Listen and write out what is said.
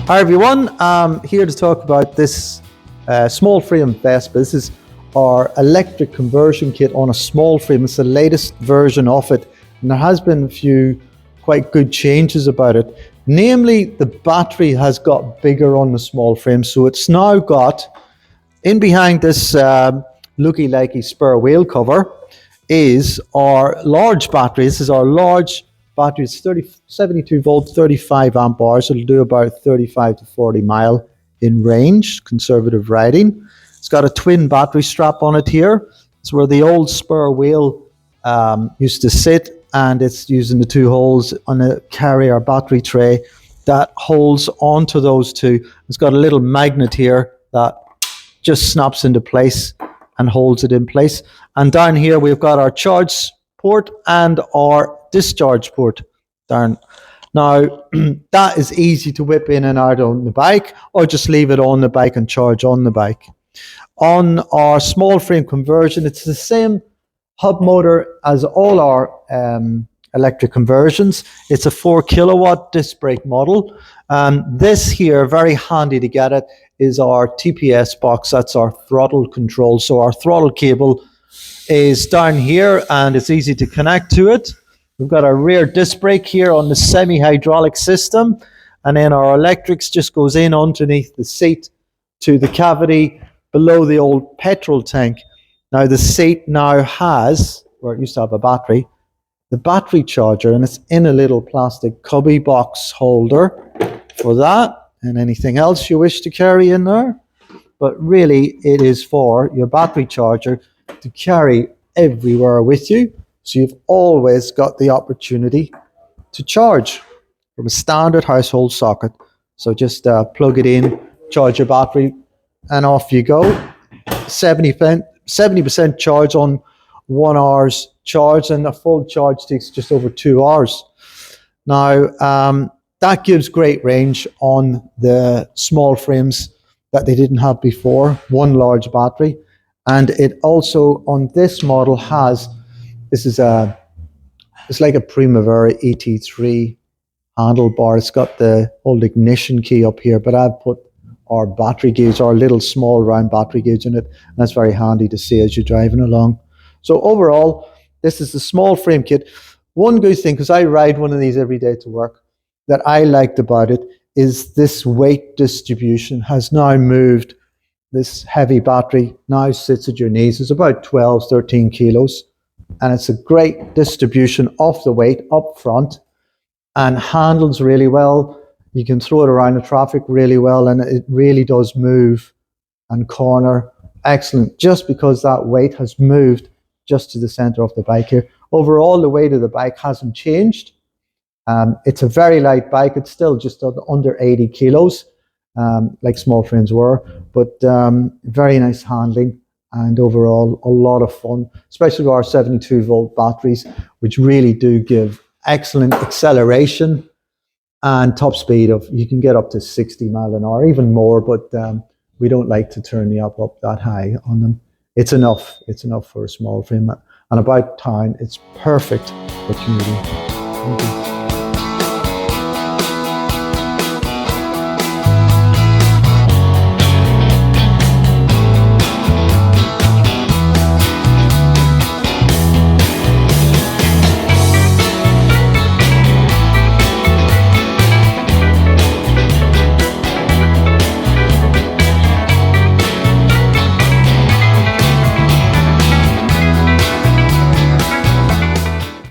Hi everyone, I'm here to talk about this small frame Vespa. This is our electric conversion kit on a small frame. It's the latest version of it, and there has been a few quite good changes about it. Namely, the battery has got bigger on the small frame, so it's now got, in behind this looky-likey spare wheel cover, is our large battery. This is our large battery. It's 72 volt, 35 amp hours. It'll do about 35 to 40 mile in range, conservative riding. It's got a twin battery strap on it here. It's where the old spare wheel used to sit, and it's using the two holes on a carrier battery tray that holds onto those two. It's got a little magnet here that just snaps into place and holds it in place. And down here we've got our charge port and our discharge port down. Now that is easy to whip in and out on the bike, or just leave it on the bike and charge on the bike. On our small frame conversion, it's the same hub motor as all our electric conversions. It's a 4 kilowatt disc brake model. This here, very handy to get it, is our TPS box. That's our throttle control. So our throttle cable is down here and it's easy to connect to it. We've got our rear disc brake here on the semi-hydraulic system, and then our electrics just goes in underneath the seat to the cavity below the old petrol tank. Now the seat now has, where it used to have a battery, the battery charger, and it's in a little plastic cubby box holder for that and anything else you wish to carry in there. But really it is for your battery charger to carry everywhere with you, so you've always got the opportunity to charge from a standard household socket. So just plug it in, charge your battery, and off you go. 70% charge on 1 hour's charge, and a full charge takes just over 2 hours. Now that gives great range on the small frames that they didn't have before, one large battery. And it also, on this model, has, it's like a Primavera ET3 handlebar. It's got the old ignition key up here, but I've put our battery gauge, our little small round battery gauge in it, and that's very handy to see as you're driving along. So overall, this is the small frame kit. One good thing, because I ride one of these every day to work, that I liked about it is this weight distribution has now moved. This heavy battery now sits at your knees. It's about 12, 13 kilos. And it's a great distribution of the weight up front and handles really well. You can throw it around the traffic really well, and it really does move and corner. Excellent, just because that weight has moved just to the center of the bike here. Overall, the weight of the bike hasn't changed. It's a very light bike. It's still just under 80 kilos, like small frames were, but very nice handling, and overall a lot of fun, especially with our 72 volt batteries, which really do give excellent acceleration and top speed of, you can get up to 60 mile an hour, even more, but we don't like to turn the up that high on them. It's enough for a small frame, and about town it's perfect for commuting.